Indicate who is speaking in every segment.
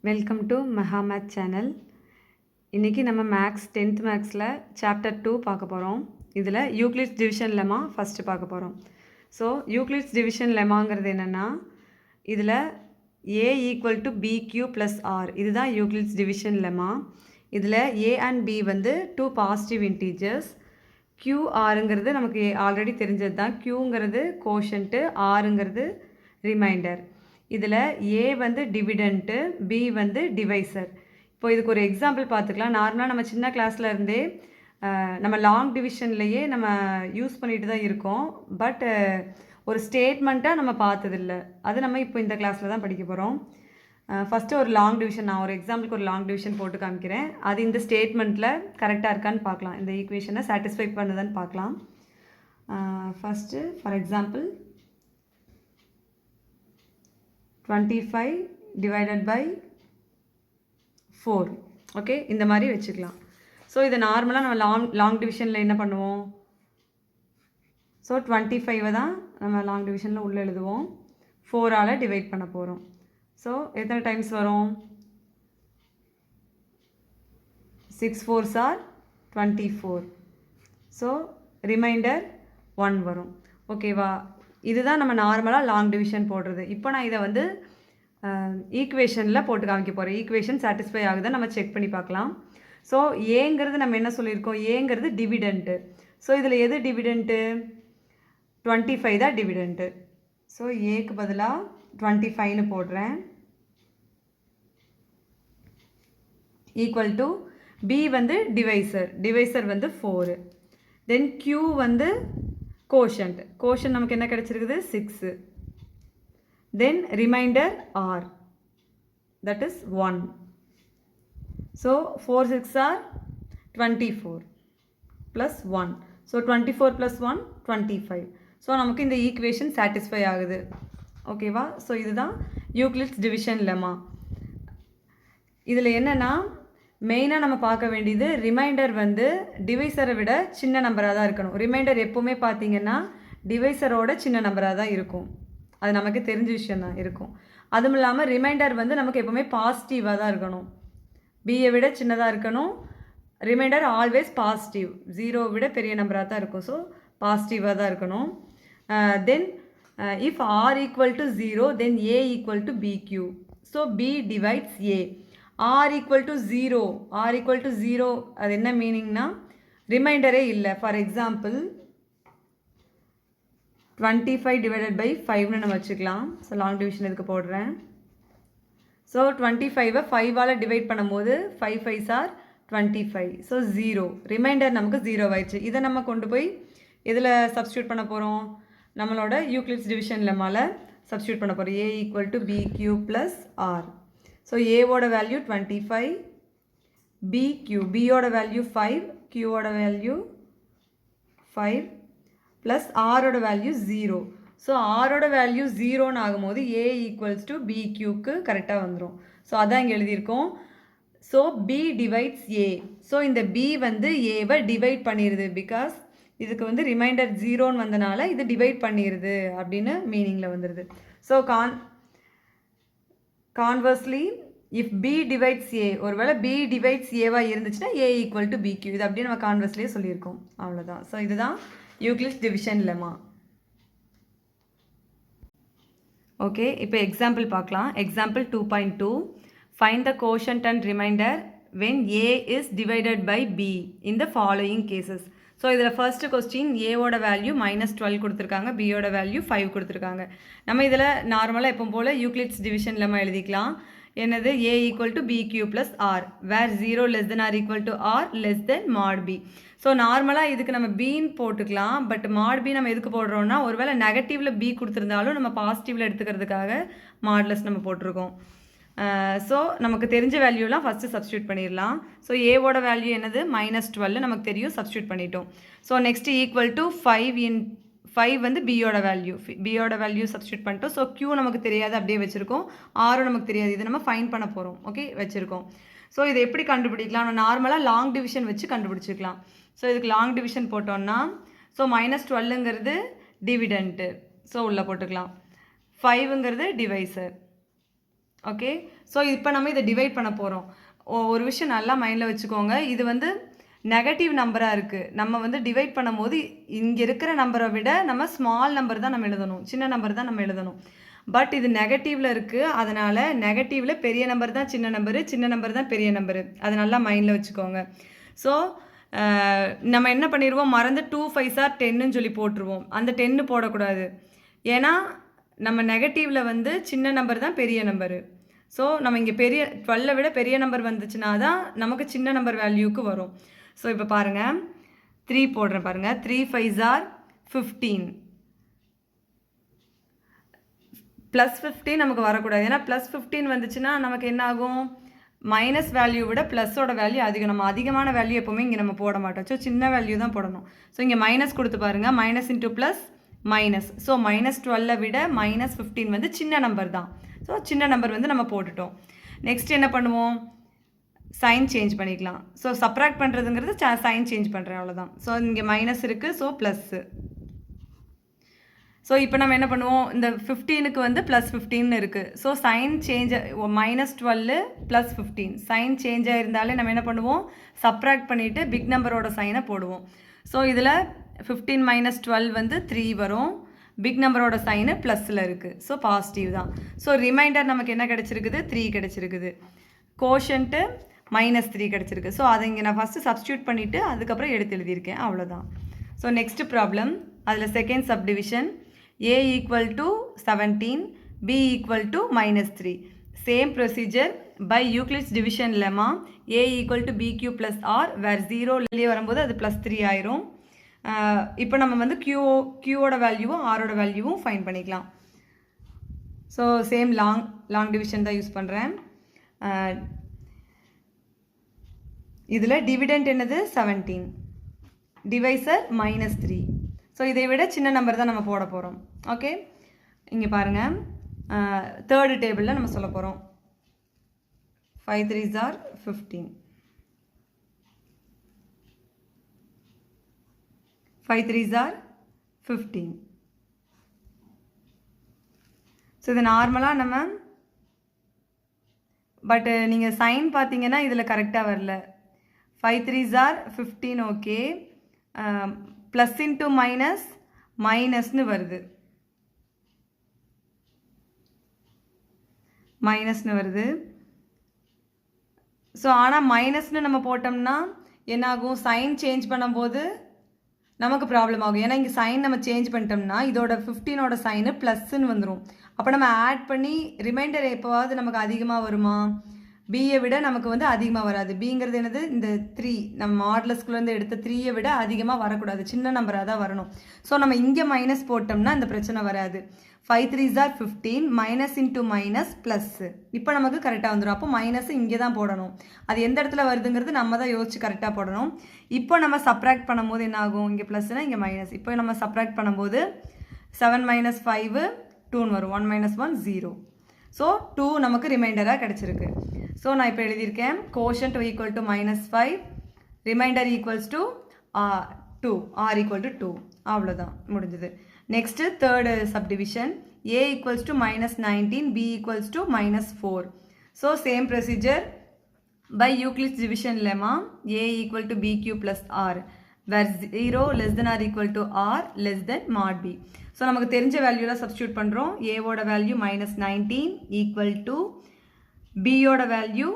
Speaker 1: Welcome to Maha math channel. இன்றைக்கி நம்ம maths 10th மேக்ஸில் சாப்டர் 2 பார்க்க போகிறோம். இதில் யூக்ளிட்ஸ் டிவிஷன் லெமா ஃபஸ்ட்டு பார்க்க போகிறோம். ஸோ யூக்ளிட்ஸ் டிவிஷன் லெமாங்கிறது என்னென்னா, இதில் ஏ equal to b q plus R, இதுதான் யூக்ளிட்ஸ் டிவிஷன் லெமா. இதில் ஏ அண்ட் பி வந்து டூ பாசிட்டிவ் இன்டீஜர்ஸ். கியூஆருங்கிறது நமக்கு ஆல்ரெடி தெரிஞ்சது தான். கியூங்கிறது கோஷன்ட்டு, ஆருங்கிறது ரிமைண்டர். இதில் ஏ வந்து டிவிடெண்ட்டு, பி வந்து டிவைசர். இப்போ இதுக்கு ஒரு எக்ஸாம்பிள் பார்த்துக்கலாம். நார்மலாக நம்ம சின்ன கிளாஸில் இருந்தே நம்ம லாங் டிவிஷன்லேயே நம்ம யூஸ் பண்ணிட்டு தான் இருக்கோம். பட் ஒரு ஸ்டேட்மெண்ட்டாக நம்ம பார்த்ததில்ல. அது நம்ம இப்போ இந்த கிளாஸில் தான் படிக்க போகிறோம். ஃபஸ்ட்டு ஒரு லாங் டிவிஷன், நான் ஒரு எக்ஸாம்பிளுக்கு ஒரு லாங் டிவிஷன் போட்டு காமிக்கிறேன். அது இந்த ஸ்டேட்மெண்ட்டில் கரெக்டாக இருக்கான்னு பார்க்கலாம், இந்த ஈக்குவேஷனை சாட்டிஸ்ஃபை பண்ணுதான்னு பார்க்கலாம். First for example 25 divided by 4. Okay, இந்த மாதிரி வச்சுக்கலாம். ஸோ இதை நார்மலாக நம்ம லாங் டிவிஷனில் என்ன பண்ணுவோம்? ஸோ 25 தான் நம்ம லாங் டிவிஷனில் உள்ளே எழுதுவோம். 4ஆல் டிவைட் பண்ண போகிறோம். ஸோ எத்தனை டைம்ஸ் வரும்? 6 4s are 24. ஸோ ரிமைண்டர் 1 வரும். ஓகேவா? இதுதான் நம்ம நார்மலாக லாங் டிவிஷன் போடுறது. இப்போ நான் இதை வந்து ஈக்குவேஷனில் போட்டு காமிக்க போகிறேன். ஈக்குவேஷன் சாட்டிஸ்ஃபை ஆகுதுன்னு நம்ம செக் பண்ணி பார்க்கலாம். ஸோ ஏங்கிறது நம்ம என்ன சொல்லியிருக்கோம்? ஏங்கிறது டிவிடெண்ட்டு. ஸோ இதில் எது டிவிடெண்ட்டு? 25 தான் டிவிடெண்ட்டு. ஸோ ஏக்கு பதிலாக 25ன்னு போடுறேன். ஈக்குவல் டு பி வந்து டிவைசர் வந்து 4. தென் கியூ வந்து கோஷன்ட் நமக்கு என்ன கிடச்சிருக்குது? 6. Then remainder r, that is 1. So 4 6 are 24 plus 1. So 24 plus 1 25. So நமக்கு இந்த ஈக்குவேஷன் சாட்டிஸ்ஃபை ஆகுது. ஓகேவா? ஸோ இதுதான் யூக்ளிட்ஸ் டிவிஷன் லெமா. இதில் என்னென்னா, மெயினாக நம்ம பார்க்க வேண்டியது ரிமைண்டர் வந்து டிவைசரை விட சின்ன நம்பராக தான் இருக்கணும். ரிமைண்டர் எப்போவுமே பார்த்தீங்கன்னா டிவைசரோட சின்ன நம்பராக தான் இருக்கும். அது நமக்கு தெரிஞ்ச விஷயந்தான் இருக்கும். அதுவும் இல்லாமல் ரிமைண்டர் வந்து நமக்கு எப்போவுமே பாசிட்டிவாக தான் இருக்கணும். பியை விட சின்னதாக இருக்கணும். ரிமைண்டர் ஆல்வேஸ் பாசிட்டிவ், 0 விட பெரிய நம்பராக தான் இருக்கும். ஸோ பாசிட்டிவாக தான் இருக்கணும். Then if r equal to 0 then a equal to b q. So b divides a. R equal to 0 அது என்ன மீனிங்னா ரிமைண்டரே இல்லை. ஃபார் எக்ஸாம்பிள் 25 டிவைடட் பை 5ன்னு நம்ம வச்சுக்கலாம். ஸோ லாங் டிவிஷன் இதுக்கு போடுறேன். ஸோ 25ஐ 5ஆல் டிவைட் பண்ணும்போது 5 5s are 25. ஸோ 0, ரிமைண்டர் நமக்கு 0 ஆயிடுச்சு. இதை நம்ம கொண்டு போய் இதில் சப்ஸ்டியூட் பண்ண போகிறோம். நம்மளோட யூக்ளிட்ஸ் டிவிஷன் லெமாவில் சப்ஸ்டியூட் பண்ண போகிறோம். A equal to b q plus r. So ஏவோட வேல்யூ 25, பியோட வேல்யூ 5, கியூவோட வேல்யூ 5 ப்ளஸ் ஆரோட வேல்யூ 0. ஸோ ஆரோட வேல்யூ 0ன்னு ஆகும்போது ஏ ஈக்குவல்ஸ் டு பிக்யூக்கு கரெக்டாக வந்துடும். ஸோ அதான் இங்கே எழுதியிருக்கோம். ஸோ பி டிவைட்ஸ் ஏ. ஸோ இந்த பி வந்து ஏவை டிவைட் பண்ணிடுது. பிகாஸ் இதுக்கு வந்து ரிமைண்டர் 0ன்னு வந்தனால இது டிவைட் பண்ணிடுது அப்படின்னு மீனிங்கில் வந்துடுது. So conversely if b divides a, ஒருவேளை பி டிவைட்ஸ் ஏவாக இருந்துச்சுன்னா ஏ ஈக்குவல் டு பிக்யூ. இது அப்படியே நம்ம கான்வர்ஸ்லேயே சொல்லியிருக்கோம். அவ்வளோதான். ஸோ இதுதான் யூக்ளிட்ஸ் டிவிஷன் லெமா. ஓகே, இப்போ எக்ஸாம்பிள் பார்க்கலாம். Example 2.2. Find the quotient and remainder when A is divided by B in the following cases. So இதில் ஃபர்ஸ்ட் கொஸ்டின் ஏவோட வேல்யூ -12 கொடுத்துருக்காங்க, பியோட வேல்யூ 5 கொடுத்துருக்காங்க. நம்ம இதில் நார்மலாக எப்போ போல் யூக்ளிட்ஸ் டிவிஷன் லெமா எழுதிக்கலாம். என்னது? A equal to b q plus r, where 0 less than r equal to r less than mod b. So நார்மலாக இதுக்கு நம்ம பீன்னு போட்டுக்கலாம். பட் மாட் பி நம்ம எதுக்கு போடுறோம்னா, ஒருவேளை நெகட்டிவில் பி கொடுத்துருந்தாலும் நம்ம பாசிட்டிவில் எடுத்துக்கிறதுக்காக மாட்லெஸ் நம்ம போட்டிருக்கோம். ஸோ நமக்கு தெரிஞ்ச வேல்யூலாம் ஃபஸ்ட்டு சப்ஸ்டியூட் பண்ணிடலாம். ஸோ ஏவோட வேல்யூ என்னது? -12 நமக்கு தெரியும், சப்ஸ்டியூட் பண்ணிட்டோம். ஸோ நெக்ஸ்ட்டு ஈக்குவல் டு 5 வந்து பியோட வேல்யூ சப்ஸ்டியூட் பண்ணிட்டோம். ஸோ கியூ நமக்கு தெரியாது, அப்படியே வச்சுருக்கோம். ஆரும் நமக்கு தெரியாது, இது நம்ம ஃபைண்ட் பண்ண போகிறோம். ஓகே, வச்சுருக்கோம். ஸோ இதை எப்படி கண்டுபிடிக்கலாம்? நார்மலாக லாங் டிவிஷன் வச்சு கண்டுபிடிச்சிக்கலாம். ஸோ இதுக்கு லாங் டிவிஷன் போட்டோம்னா, ஸோ -12ங்கிறது டிவிடெண்ட்டு. ஸோ உள்ளே போட்டுக்கலாம். 5ங்கிறது டிவைசர். ஓகே, ஸோ இப்போ நம்ம இதை டிவைட் பண்ண போகிறோம். ஒரு விஷயம் நல்லா மைண்டில் வச்சுக்கோங்க, இது வந்து நெகட்டிவ் நம்பராக இருக்குது. நம்ம வந்து டிவைட் பண்ணும்போது இங்கே இருக்கிற நம்பரை விட நம்ம ஸ்மால் நம்பர் தான் நம்ம எழுதணும், சின்ன நம்பர் தான் நம்ம எழுதணும். பட் இது நெகட்டிவில் இருக்குது, அதனால் நெகட்டிவில் பெரிய நம்பர் தான் சின்ன நம்பரு, சின்ன நம்பர் தான் பெரிய நம்பரு. அதை நல்லா மைண்டில் வச்சுக்கோங்க. ஸோ நம்ம என்ன பண்ணிடுவோம், மறந்து 2 5s are 10ன்னு சொல்லி போட்டுருவோம். அந்த 10 போடக்கூடாது, ஏன்னா நம்ம நெகட்டிவில் வந்து சின்ன நம்பர் தான் பெரிய நம்பரு. ஸோ நம்ம இங்கே பெரிய 12 விட பெரிய நம்பர் வந்துச்சுன்னா தான் நமக்கு சின்ன நம்பர் வேல்யூக்கு வரும். ஸோ இப்போ பாருங்கள், 3 போடுறேன் பாருங்கள். 3 5s are 15. +15 நமக்கு வரக்கூடாது, ஏன்னா +15 வந்துச்சுன்னா நமக்கு என்ன ஆகும், மைனஸ் வேல்யூ விட ப்ளஸோட வேல்யூ அதிகம். நம்ம அதிகமான வேல்யூ எப்போவுமே இங்கே நம்ம போட மாட்டோம். ஸோ சின்ன வேல்யூ தான் போடணும். ஸோ இங்கே மைனஸ் கொடுத்து பாருங்கள், minus into plus minus. So -12 விட -15 வந்து சின்ன நம்பர் தான். ஸோ சின்ன நம்பர் வந்து நம்ம போட்டுட்டோம். நெக்ஸ்ட் என்ன பண்ணுவோம், சைன் சேஞ்ச் பண்ணிக்கலாம். ஸோ சப்ராக்ட் பண்ணுறதுங்கிறது சைன் சேஞ்ச் பண்ணுறேன், அவ்வளோதான். ஸோ இங்கே மைனஸ் இருக்குது, ஸோ ப்ளஸ்ஸு. ஸோ இப்போ நம்ம என்ன பண்ணுவோம், இந்த 15க்கு வந்து +15 இருக்குது. So sign change -12 +15 sign change ஆகிருந்தாலே நம்ம என்ன பண்ணுவோம், சப்ராக்ட் பண்ணிவிட்டு பிக் நம்பரோட சைனை போடுவோம். ஸோ இதில் 15 - 12 வந்து 3 வரும். பிக் நம்பரோட சைனு ப்ளஸில் இருக்குது, ஸோ பாசிட்டிவ் தான். ஸோ ரிமைண்டர் நமக்கு என்ன கிடச்சிருக்குது, 3 கிடச்சிருக்குது. கோஷன்ட்டு -3 கிடச்சிருக்கு. ஸோ அதை இங்கே நான் ஃபஸ்ட்டு சப்ஸ்டியூட் பண்ணிவிட்டு அதுக்கப்புறம் எடுத்து எழுதியிருக்கேன், அவ்வளோதான். ஸோ நெக்ஸ்ட் ப்ராப்ளம், அதில் second subdivision. A = 17, B = -3. Same procedure by Euclid's division lemma. A = BQ + R, where 0 வெளியே வரும்போது அது +3 ஆயிரும். இப்போ நம்ம வந்து Qவோட வேல்யூவும் Rோட வேல்யூவும் ஃபைன் பண்ணிக்கலாம். ஸோ சேம் லாங் டிவிஷன் தான் யூஸ் பண்ணுறேன். இதில் டிவிடெண்ட் என்னது 17, டிவைசர் -3. ஸோ இதை விட சின்ன நம்பர் தான் நம்ம போட போகிறோம். ஓகே, இங்கே பாருங்கள், தேர்டு டேபிளில் நம்ம சொல்ல போகிறோம். 5 3s are 15. 5 3s are 15. So இது நார்மலாக நம்ம, பட்டு நீங்கள் சைன் பார்த்தீங்கன்னா இதில் கரெக்டாக வரல. 5 3s are 15, okay. Plus into மைனஸ்னு வருது, ஸோ ஆனால் மைனஸ்னு நம்ம போட்டோம்னா என்னாகும், சைன் சேஞ்ச் பண்ணும்போது நமக்கு ப்ராப்ளம் ஆகும். ஏன்னா இங்கே சைன் நம்ம சேஞ்ச் பண்ணிட்டோம்னா இதோட 15ஓட சைனு ப்ளஸ்ன்னு வந்துடும். அப்போ நம்ம ஆட் பண்ணி ரிமைண்டர் எப்போவாவது நமக்கு அதிகமாக வருமா, பியை விட நமக்கு வந்து அதிகமாக வராது. பிங்கிறது என்னது, இந்த 3 நம்ம மாடலஸ்குள்ளேருந்து எடுத்த 3யை விட அதிகமாக வரக்கூடாது, சின்ன நம்பராக தான் வரணும். ஸோ நம்ம இங்கே மைனஸ் போட்டோம்னா இந்த பிரச்சனை வராது. 5 3s are 15, minus into minus plus. இப்போ நமக்கு கரெக்டாக வந்துடும். அப்போ மைனஸ் இங்கே தான் போடணும். அது எந்த இடத்துல வருதுங்கிறது நம்ம தான் யோசிச்சு கரெக்டாக போடணும். இப்போ நம்ம சப்ராக்ட் பண்ணும்போது என்ன ஆகும், இங்கே ப்ளஸ்னால் இங்கே மைனஸ். இப்போ நம்ம சப்ராக்ட் பண்ணும்போது 7 - 5 2 வரும். 1 - 1 0. ஸோ 2 நமக்கு ரிமைண்டராக கிடச்சிருக்கு. ஸோ நான் இப்போ எழுதியிருக்கேன், கோஷன்ட் = -5, ரிமைண்டர் = 2, R = 2. அவ்வளோதான், முடிஞ்சது. Next third subdivision. A = -19, B = -4. So same procedure by Euclid's division lemma. A = BQ + R, where 0 <= R mod B. So நமக்கு தெரிஞ்ச வேல்யூலாம் சப்ஸ்டியூட் பண்ணுறோம். ஏவோட வேல்யூ -19 = பியோட வேல்யூ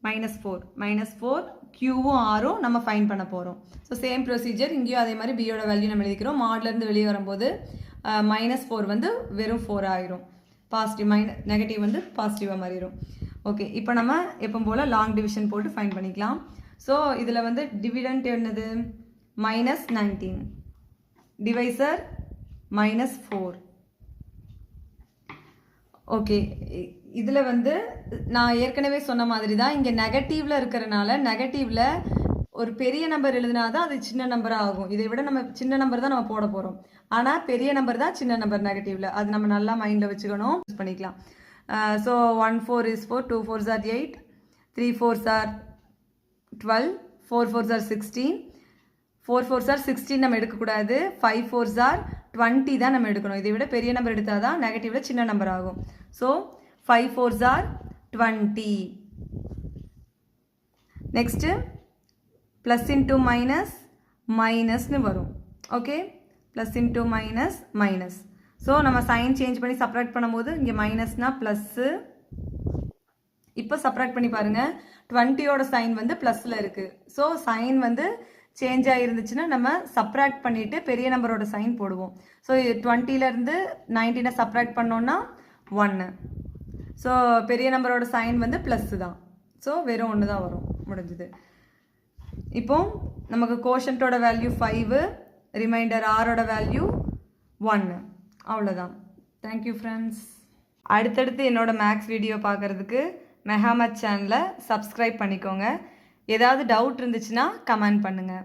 Speaker 1: -4. கியூவும் ஆரும் நம்ம ஃபைன் பண்ண போகிறோம். ஸோ சேம் ப்ரொசீஜர் இங்கேயும் அதே மாதிரி பியோட வேல்யூ நம்ம எழுதிக்கிறோம். மாடலேருந்து வெளியே வரும்போது -4 வந்து வெறும் 4 ஆயிரும். பாசிட்டிவ் நெகட்டிவ் வந்து பாசிட்டிவாக மாறிடும். ஓகே, இப்போ நம்ம எப்போ போல் லாங் டிவிஷன் போட்டு ஃபைன் பண்ணிக்கலாம். ஸோ இதில் வந்து டிவிடெண்ட் என்னது, -19, டிவைசர் -4. ஓகே, இதில் வந்து நான் ஏற்கனவே சொன்ன மாதிரி தான், இங்கே நெகட்டிவில் இருக்கிறனால நெகட்டிவில் ஒரு பெரிய நம்பர் எழுதினா தான் அது சின்ன நம்பராக ஆகும். இதை விட நம்ம சின்ன நம்பர் தான் நம்ம போட போகிறோம். ஆனால் பெரிய நம்பர் தான் சின்ன நம்பர் நெகட்டிவில். அது நம்ம நல்லா மைண்டில் வச்சுக்கணும், யூஸ் பண்ணிக்கலாம். So 1 4 is 4, 2 4s are 8, 3 4s are 12, 4 4s are 16, 4 4s are 16 நம்ம எடுக்கக்கூடாது. 5 4s are 20 தான் நம்ம எடுக்கணும். இதை விட பெரிய நம்பர் எடுத்தால் தான் நெகட்டிவில் சின்ன நம்பர் ஆகும். So 5 4s are 20. Next plus into minus மைனஸ்னு வரும். Okay, plus into minus minus. So நம்ம சைன் சேஞ்ச் பண்ணி சப்ராக்ட் பண்ணும்போது இங்கே மைனஸ்னால் ப்ளஸ்ஸு. இப்போ சப்ராக்ட் பண்ணி பாருங்கள், 20யோட சைன் வந்து ப்ளஸில் இருக்குது. ஸோ சைன் வந்து சேஞ்ச் ஆகிருந்துச்சுன்னா நம்ம சப்ராக்ட் பண்ணிவிட்டு பெரிய நம்பரோட சைன் போடுவோம். ஸோ 20லேருந்து 19 சப்ராக்ட் பண்ணோன்னா 1. ஸோ பெரிய நம்பரோட சைன் வந்து ப்ளஸ்ஸு தான். ஸோ வெறும் 1 தான் வரும். முடிஞ்சுது. இப்போ நமக்கு கோஷன்ட்டோட வேல்யூ 5, ரிமைண்டர் ஆரோட வேல்யூ 1. அவ்வளோதான். Thank you friends. அடுத்தடுத்து என்னோட மேக்ஸ் வீடியோ பார்க்குறதுக்கு மெஹாமத் சேனலை சப்ஸ்கிரைப் பண்ணிக்கோங்க. ஏதாவது டவுட் இருந்துச்சுன்னா கமெண்ட் பண்ணுங்கள்.